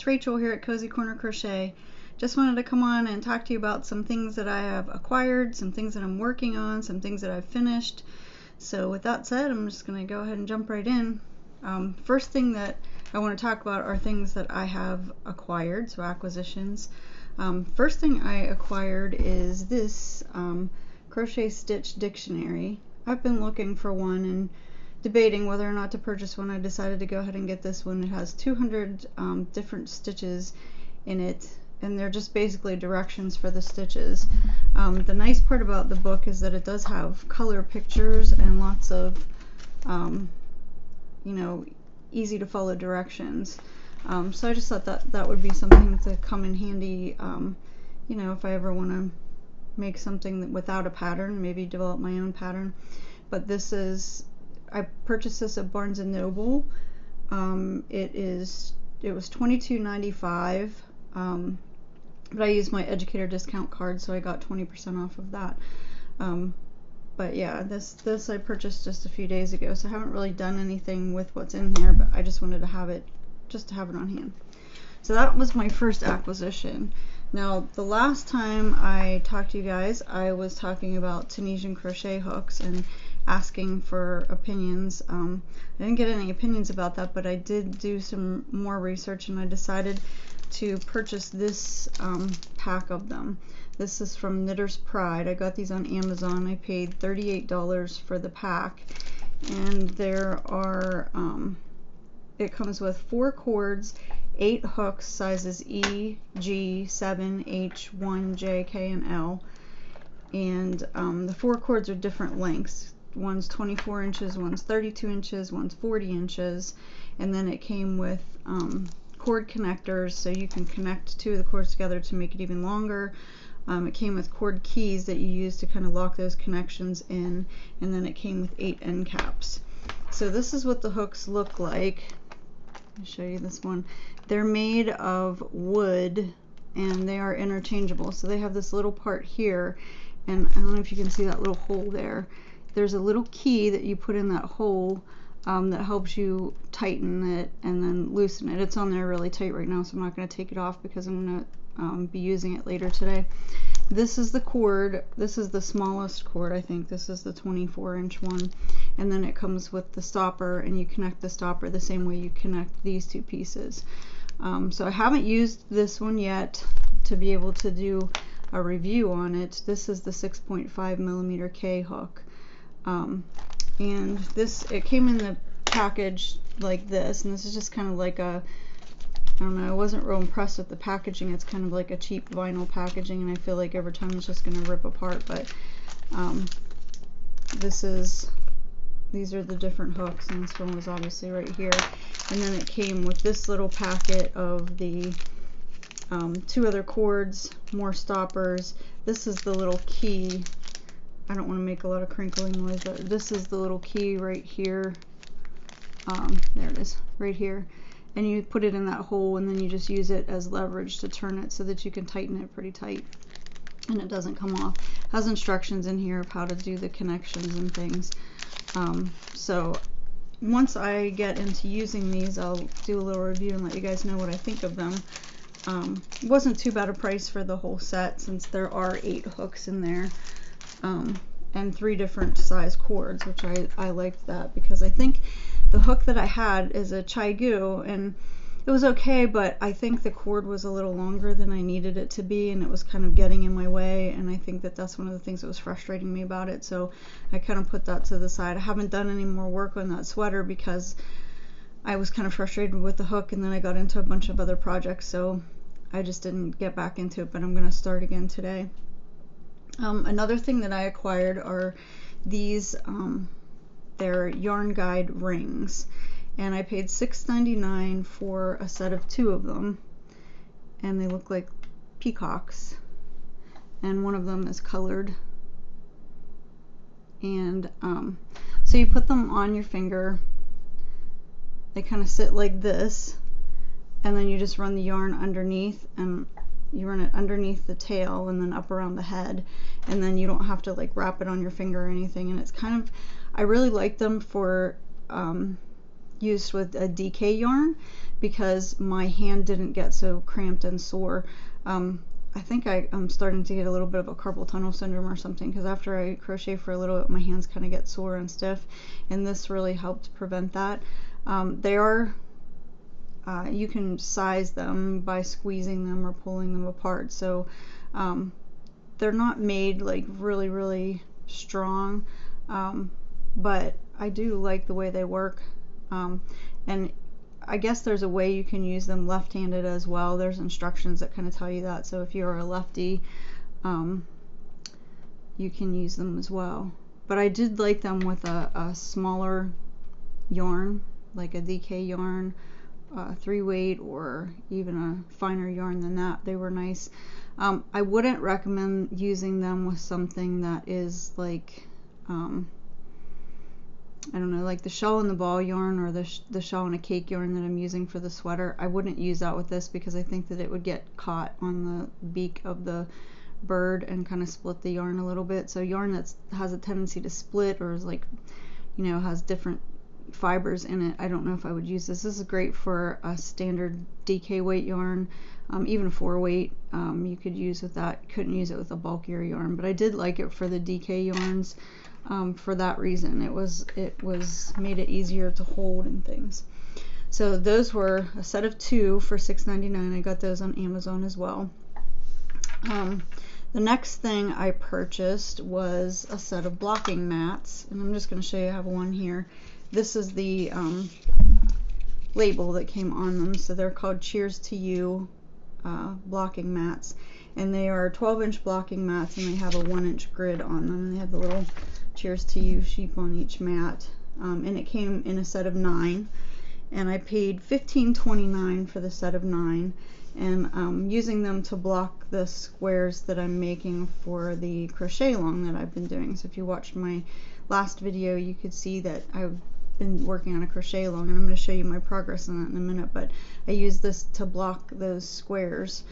it's Rachel here at Cozy Corner Crochet. Just wanted to come on and talk to you about some things that I have acquired, some things that I'm working on, some things that I've finished. So with that said, I'm just going to go ahead and jump right in. First thing that I want to talk about are things that I have acquired, so acquisitions. First thing I acquired is this crochet stitch dictionary. I've been looking for one and debating whether or not to purchase one. I decided to go ahead and get this one. It has 200 different stitches in it, and they're just basically directions for the stitches. The nice part about the book is that it does have color pictures and lots of you know, easy to follow directions. So I just thought that that would be something to come in handy, you know, if I ever want to make something without a pattern, maybe develop my own pattern. But this is, I purchased this at Barnes & Noble. It was $22.95, but I used my educator discount card, so I got 20% off of that. But yeah, this I purchased just a few days ago, so I haven't really done anything with what's in here, but I just wanted to have it, just to have it on hand. So that was my first acquisition. Now, the last time I talked to you guys, I was talking about Tunisian crochet hooks and asking for opinions. I didn't get any opinions about that, but I did do some more research and I decided to purchase this pack of them. This is from Knitter's Pride. I got these on Amazon. I paid $38 for the pack, and there are it comes with 4 cords, 8 hooks, sizes E, G, 7, H, 1, J, K, and L, and the 4 cords are different lengths. One's 24 inches, one's 32 inches, one's 40 inches, and then it came with cord connectors, so you can connect 2 of the cords together to make it even longer. It came with cord keys that you use to kind of lock those connections in, and then it came with 8 end caps. So this is what the hooks look like. I'll show you this one. They're made of wood and they are interchangeable. So they have this little part here, and I don't know if you can see that little hole there. There's a little key that you put in that hole that helps you tighten it and then loosen it. It's on there really tight right now, so I'm not going to take it off because I'm going to be using it later today. This is the cord. This is the smallest cord, I think. This is the 24-inch one. And then it comes with the stopper, and you connect the stopper the same way you connect these 2 pieces. So I haven't used this one yet to be able to do a review on it. This is the 6.5mm K hook. And this, it came in the package like this, and this is just kind of like a, I don't know, I wasn't real impressed with the packaging. It's kind of like a cheap vinyl packaging, and I feel like every time it's just going to rip apart. But these are the different hooks, and this one was obviously right here. And then it came with this little packet of the 2 other cords, more stoppers. This is the little key. I don't want to make a lot of crinkling noise, but this is the little key right here. There it is, right here. And you put it in that hole, and then you just use it as leverage to turn it so that you can tighten it pretty tight and it doesn't come off. It has instructions in here of how to do the connections and things. So once I get into using these, I'll do a little review and let you guys know what I think of them. It wasn't too bad a price for the whole set, since there are 8 hooks in there. And 3 different size cords, which I liked that, because I think the hook that I had is a Chai-Gu, and it was okay, but I think the cord was a little longer than I needed it to be, and it was kind of getting in my way, and I think that that's one of the things that was frustrating me about it, so I kind of put that to the side. I haven't done any more work on that sweater because I was kind of frustrated with the hook, and then I got into a bunch of other projects, so I just didn't get back into it, but I'm going to start again today. Another thing that I acquired are these, they're Yarn Guide rings, and I paid $6.99 for a set of 2 of them, and they look like peacocks, and one of them is colored. And so you put them on your finger, they kind of sit like this, and then you just run the yarn underneath, and you run it underneath the tail and then up around the head, and then you don't have to like wrap it on your finger or anything. And it's kind of, I really like them for used with a DK yarn because my hand didn't get so cramped and sore. I think I'm starting to get a little bit of a carpal tunnel syndrome or something, because after I crochet for a little bit, my hands kind of get sore and stiff, and this really helped prevent that. They are, you can size them by squeezing them or pulling them apart, so they're not made like really strong, but I do like the way they work, and I guess there's a way you can use them left-handed as well. There's instructions that kind of tell you that, so if you're a lefty, you can use them as well. But I did like them with a smaller yarn, like a DK yarn, 3-weight, or even a finer yarn than that. They were nice. I wouldn't recommend using them with something that is like, I don't know, like the shell and the ball yarn, or the shell and a cake yarn that I'm using for the sweater. I wouldn't use that with this because I think that it would get caught on the beak of the bird and kind of split the yarn a little bit. So yarn that has a tendency to split, or is like, you know, has different fibers in it, I don't know if I would use this. This is great for a standard DK weight yarn, even 4-weight, you could use with that. Couldn't use it with a bulkier yarn, but I did like it for the DK yarns. For that reason, it was made it easier to hold and things. So those were a set of 2 for $6.99. I got those on Amazon as well. The next thing I purchased was a set of blocking mats, and I'm just going to show you. I have one here. This is the label that came on them, so they're called Cheers to You blocking mats, and they are 12-inch blocking mats, and they have a 1-inch grid on them, and they have the little Cheers to You sheep on each mat, and it came in a set of 9, and I paid $15.29 for the set of 9, and I'm using them to block the squares that I'm making for the crochet along that I've been doing. So if you watched my last video, you could see that I've been working on a crochet along, and I'm going to show you my progress on that in a minute, but I use this to block those squares.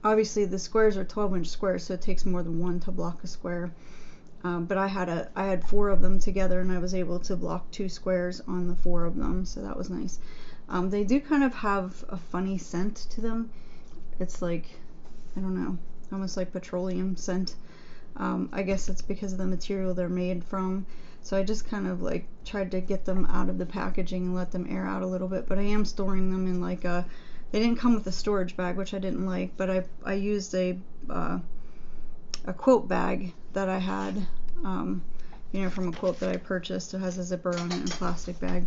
Obviously the squares are 12-inch squares, so it takes more than one to block a square. But I had 4 of them together, and I was able to block 2 squares on the 4 of them, so that was nice. They do kind of have a funny scent to them. It's like, I don't know, almost like petroleum scent. I guess it's because of the material they're made from. So I just kind of like tried to get them out of the packaging and let them air out a little bit. But I am storing them in like a, they didn't come with a storage bag, which I didn't like, but I used a quilt bag that I had, you know, from a quilt that I purchased. It has a zipper on it and a plastic bag.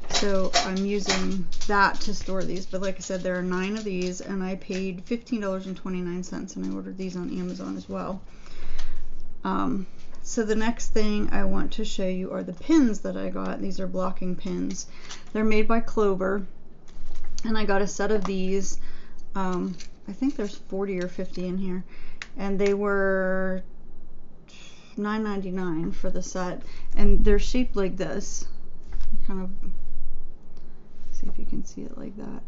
So I'm using that to store these. But like I said, there are 9 of these, and I paid $15.29, and I ordered these on Amazon as well. So the next thing I want to show you are the pins that I got. These are blocking pins. They're made by Clover, and I got a set of these. I think there's 40 or 50 in here, and they were $9.99 for the set, and they're shaped like this. Kind of see if you can see it like that.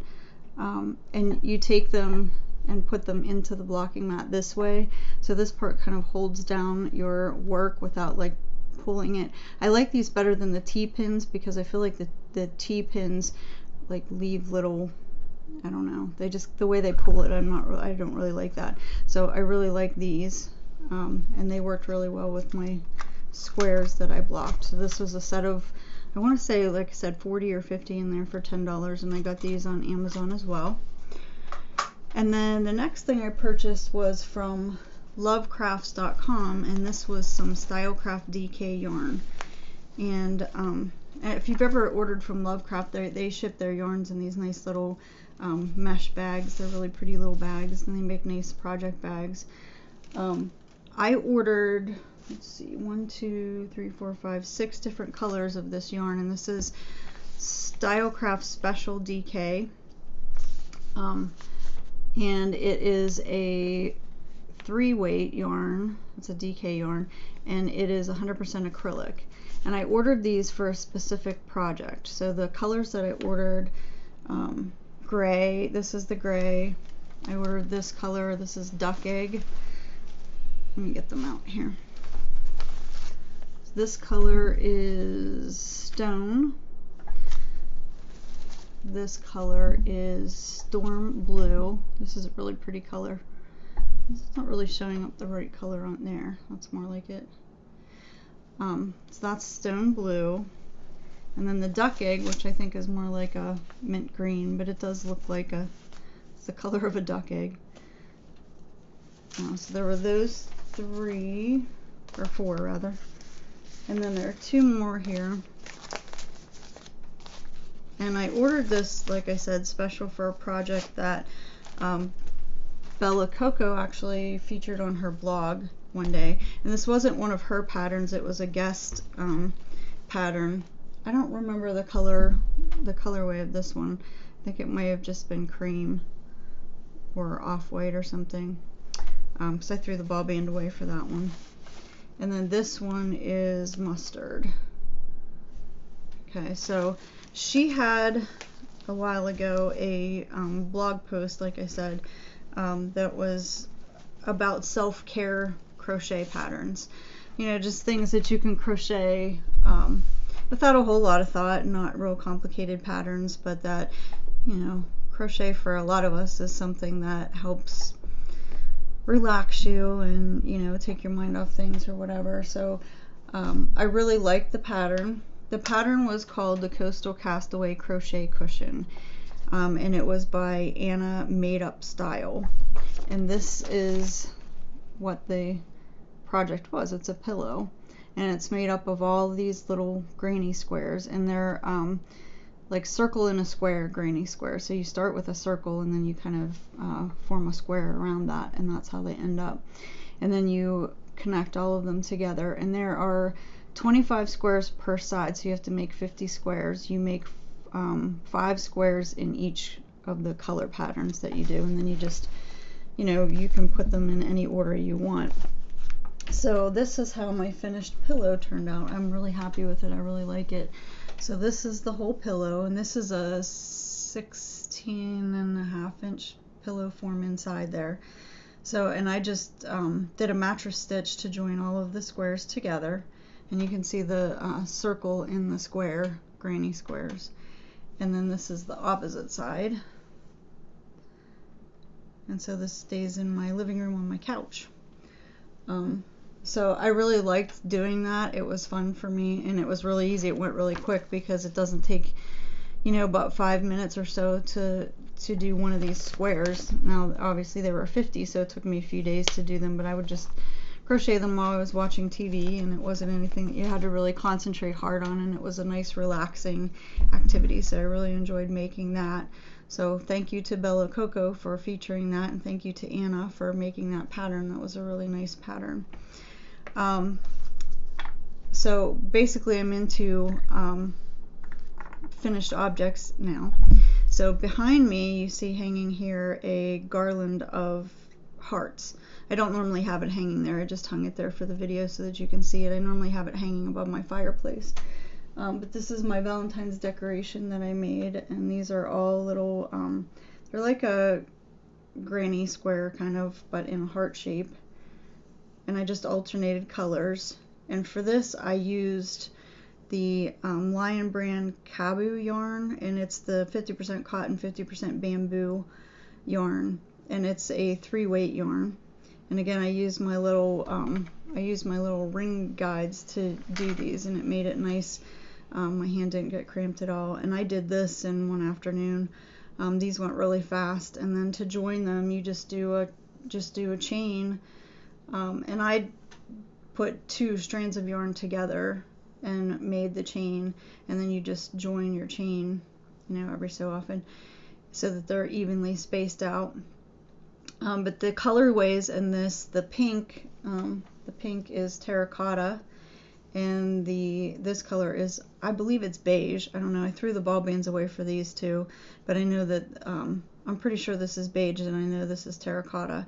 And you take them and put them into the blocking mat this way, so this part kind of holds down your work without like pulling it. I like these better than the T-pins because I feel like the T-pins like leave little, I don't know, they just, the way they pull it, I don't really like that. So I really like these, and they worked really well with my squares that I blocked. So this was a set of, I want to say, like I said, 40 or 50 in there for $10, and I got these on Amazon as well. And then the next thing I purchased was from lovecrafts.com, and this was some Stylecraft DK yarn. And if you've ever ordered from Lovecraft, they ship their yarns in these nice little mesh bags. They're really pretty little bags, and they make nice project bags. I ordered, let's see, 1, 2, 3, 4, 5, 6 different colors of this yarn, and this is Stylecraft Special DK. And it is a 3-weight yarn. It's a DK yarn, and it is 100% acrylic. And I ordered these for a specific project. So the colors that I ordered, gray, this is the gray. I ordered this color, this is duck egg. Let me get them out here. This color is stone. this color is Storm Blue. This is a really pretty color. It's not really showing up the right color on there. That's more like it. So that's Stone Blue. And then the Duck Egg, which I think is more like a mint green, but it does look like it's the color of a duck egg. So there were those 3, or 4 rather. And then there are 2 more here. And I ordered this, like I said, special for a project that Bella Coco actually featured on her blog one day. And this wasn't one of her patterns, it was a guest pattern. I don't remember the colorway of this one. I think it might have just been cream or off-white or something. Because I threw the ball band away for that one. And then this one is mustard. Okay, so she had a while ago a blog post, like I said, that was about self-care crochet patterns. You know, just things that you can crochet without a whole lot of thought, not real complicated patterns, but that, you know, crochet for a lot of us is something that helps relax you and, you know, take your mind off things or whatever. So I really liked the pattern. The pattern was called the Coastal Castaway Crochet Cushion, and it was by Anna Made Up Style. And this is what the project was. It's a pillow, and it's made up of all these little granny squares, and they're like circle in a square granny square. So you start with a circle and then you kind of form a square around that, and that's how they end up. And then you connect all of them together, and there are 25 squares per side, so you have to make 50 squares. You make 5 squares in each of the color patterns that you do, and then you just, you know, you can put them in any order you want. So this is how my finished pillow turned out. I'm really happy with it. I really like it. So this is the whole pillow, and this is a 16.5-inch pillow form inside there. So, and I just did a mattress stitch to join all of the squares together, and you can see the circle in the square, granny squares. And then this is the opposite side. And so this stays in my living room on my couch. So I really liked doing that. It was fun for me, and it was really easy. It went really quick because it doesn't take, you know, about 5 minutes or so to do one of these squares. Now obviously there were 50, so it took me a few days to do them, but I would just crochet them while I was watching TV, and it wasn't anything that you had to really concentrate hard on, and it was a nice relaxing activity. So I really enjoyed making that. So thank you to Bella Coco for featuring that, and thank you to Anna for making that pattern. That was a really nice pattern. So basically I'm into finished objects now. So behind me you see hanging here a garland of hearts. I don't normally have it hanging there, I just hung it there for the video so that you can see it. I normally have it hanging above my fireplace. But this is my Valentine's decoration that I made, and these are all little, they're like a granny square kind of, but in a heart shape. And I just alternated colors. And for this I used the Lion brand Kabu yarn, and it's the 50% cotton, 50% bamboo yarn, and it's a 3-weight yarn. And again, I used my little ring guides to do these, and it made it nice. My hand didn't get cramped at all, and I did this in one afternoon. These went really fast, and then to join them you just do a chain, and I put 2 strands of yarn together and made the chain, and then you just join your chain, you know, every so often so that they're evenly spaced out. But the colorways in this, the pink is terracotta, and this color is, I believe it's beige. I don't know, I threw the ball bands away for these two, but I know that I'm pretty sure this is beige, and I know this is terracotta.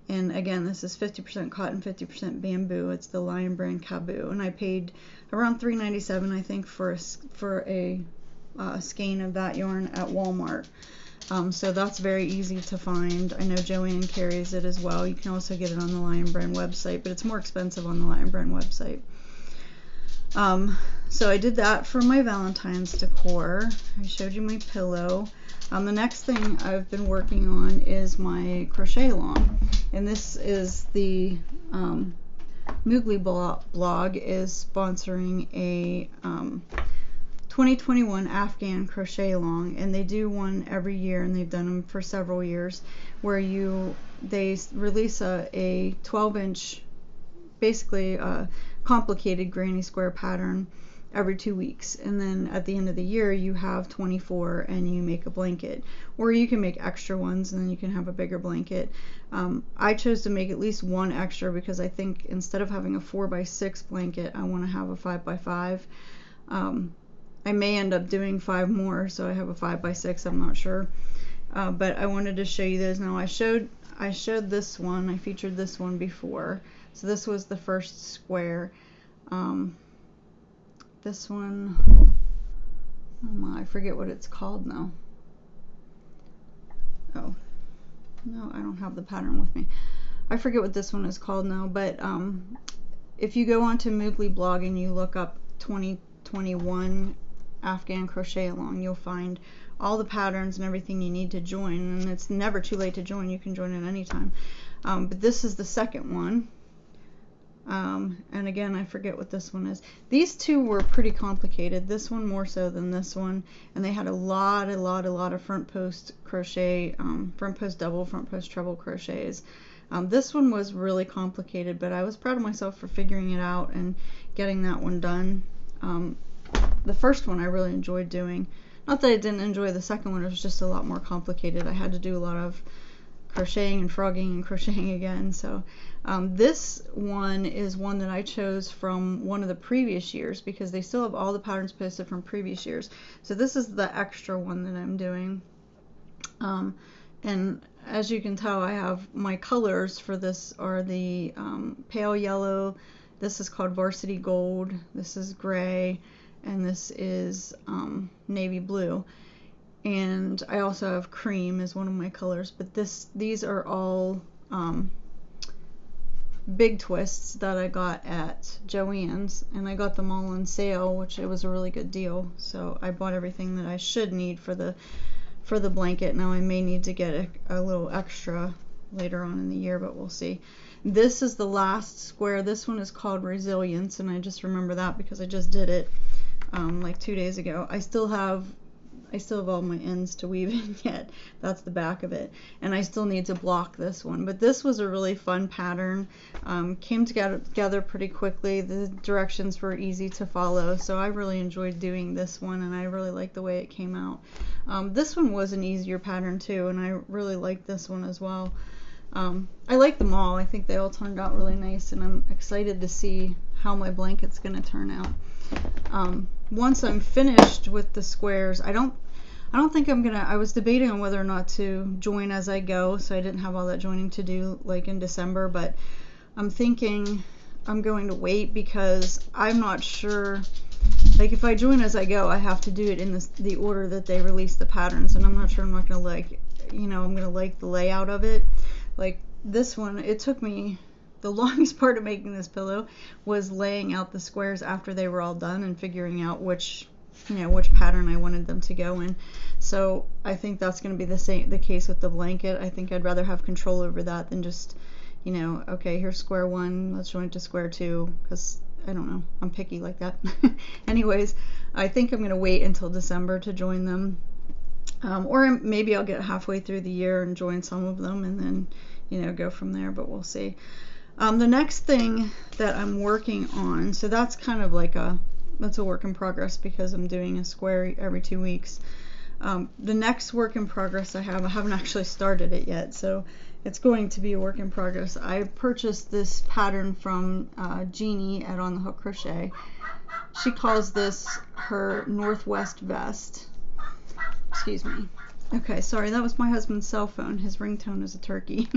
And again, this is 50% cotton, 50% bamboo. It's the Lion brand Kabu, and I paid around $3.97, I think, for a skein of that yarn at Walmart. So that's very easy to find. I know Joanne carries it as well. You can also get it on the Lion brand website, but it's more expensive on the Lion brand website. So I did that for my Valentine's decor. I showed you my pillow. The next thing I've been working on is my Crochet Along, and this is the Moogly Blog is sponsoring a 2021 Afghan Crochet Along, and they do one every year, and they've done them for several years, where they release a 12-inch, basically a complicated granny square pattern every 2 weeks, and then at the end of the year you have 24 and you make a blanket, or you can make extra ones and then you can have a bigger blanket. I chose to make at least one extra because I think instead of having a 4x6 blanket, I want to have a 5x5. I may end up doing 5 more, so I have a 5x6, I'm not sure, but I wanted to show you those. Now I showed this one, I featured this one before, so this was the first square. This one, oh my, I forget what it's called now. Oh, no, I don't have the pattern with me. I forget what this one is called now, but if you go onto Moogly Blog and you look up 2021 Afghan Crochet Along, you'll find all the patterns and everything you need to join, and it's never too late to join. You can join at any time. But this is the second one. And again, I forget what this one is. These two were pretty complicated. This one more so than this one, and they had a lot of front post crochet, front post double, front post treble crochets. This one was really complicated, but I was proud of myself for figuring it out and getting that one done. The first one I really enjoyed doing. Not that I didn't enjoy the second one, it was just a lot more complicated. I had to do a lot of crocheting and frogging and crocheting again. So this one is one that I chose from one of the previous years because they still have all the patterns posted from previous years. So this is the extra one that I'm doing. And as you can tell, I have my colors for this are the pale yellow, this is called Varsity Gold, this is gray, and this is navy blue. And I also have cream as one of my colors, but these are all big twists that I got at Joann's, and I got them all on sale, which it was a really good deal. So I bought everything that I should need for the blanket. Now I may need to get a little extra later on in the year, but we'll see. This is the last square. This one is called Resilience, and I just remember that because I just did it like 2 days ago. I still have all my ends to weave in yet. That's the back of it, and I still need to block this one, but this was a really fun pattern. Came together pretty quickly. The directions were easy to follow, so I really enjoyed doing this one, and I really liked the way it came out. This one was an easier pattern too, and I really liked this one as well. I like them all. I think they all turned out really nice, and I'm excited to see how my blanket's gonna turn out. Once I'm finished with the squares, I don't think I'm gonna, I was debating on whether or not to join as I go, so I didn't have all that joining to do like in December, but I'm thinking I'm going to wait because I'm not sure, like if I join as I go, I have to do it in the order that they release the patterns, and I'm not sure I'm not gonna like, I'm gonna like the layout of it. Like this one, it took me, the longest part of making this pillow was laying out the squares after they were all done and figuring out which pattern I wanted them to go in. So I think that's going to be the case with the blanket. I think I'd rather have control over that than just, okay, here's square one, let's join it to square two, because I don't know, I'm picky like that. Anyways, I think I'm going to wait until December to join them. Or maybe I'll get halfway through the year and join some of them and then, go from there, but we'll see. The next thing that I'm working on, so that's kind of like that's a work in progress because I'm doing a square every 2 weeks. The next work in progress I haven't actually started it yet, so it's going to be a work in progress. I purchased this pattern from Jeannie at On the Hook Crochet. She calls this her Northwest Vest. Excuse me. Okay, sorry, that was my husband's cell phone. His ringtone is a turkey.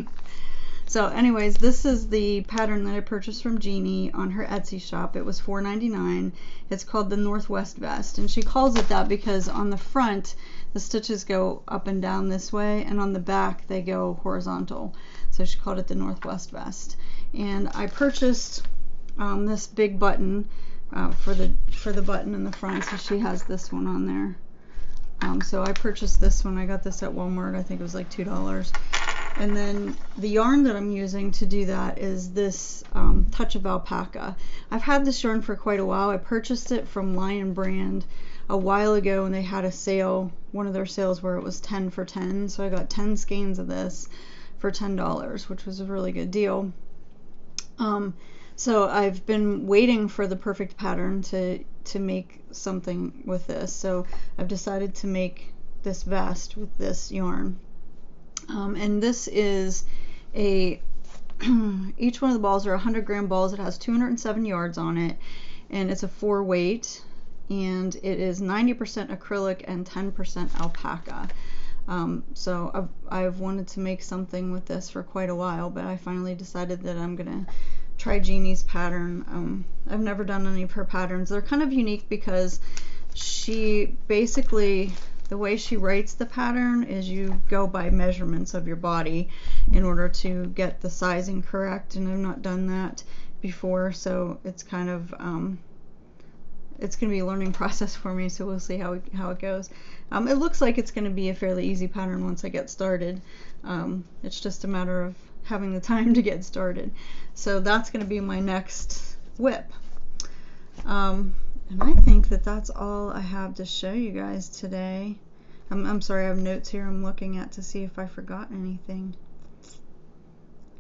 So anyways, this is the pattern that I purchased from Jeannie on her Etsy shop. It was $4.99. It's called the Northwest Vest, and she calls it that because on the front the stitches go up and down this way, and on the back they go horizontal. So she called it the Northwest Vest. And I purchased this big button for the button in the front. So she has this one on there. So I purchased this one. I got this at Walmart. I think it was like $2. And then the yarn that I'm using to do that is this Touch of Alpaca. I've had this yarn for quite a while. I purchased it from Lion Brand a while ago, and they had a sale, one of their sales where it was 10 for 10. So I got 10 skeins of this for $10, which was a really good deal. So I've been waiting for the perfect pattern to make something with this. So I've decided to make this vest with this yarn. And this is each one of the balls are 100-gram balls. It has 207 yards on it, and it's a 4-weight, and it is 90% acrylic and 10% alpaca. So I've wanted to make something with this for quite a while, but I finally decided that I'm gonna try Jeannie's pattern. I've never done any of her patterns. They're kind of unique because she basically, the way she writes the pattern is you go by measurements of your body in order to get the sizing correct, and I've not done that before, so it's kind of it's going to be a learning process for me, so we'll see how it goes. It looks like it's going to be a fairly easy pattern once I get started. It's just a matter of having the time to get started. So that's going to be my next whip. And I think that that's all I have to show you guys today. I'm sorry, I have notes here I'm looking at to see if I forgot anything.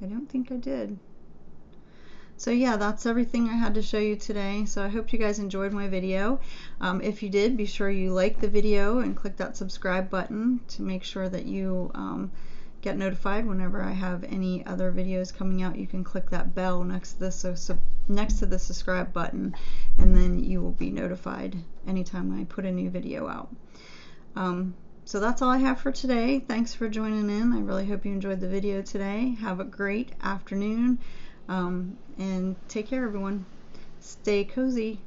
I don't think I did. So yeah, that's everything I had to show you today. So I hope you guys enjoyed my video. If you did, be sure you like the video and click that subscribe button to make sure that you get notified whenever I have any other videos coming out. You can click that bell next to this, next to the subscribe button, and then you will be notified anytime I put a new video out. So that's all I have for today. Thanks for joining in. I really hope you enjoyed the video today. Have a great afternoon, and take care, everyone. Stay cozy.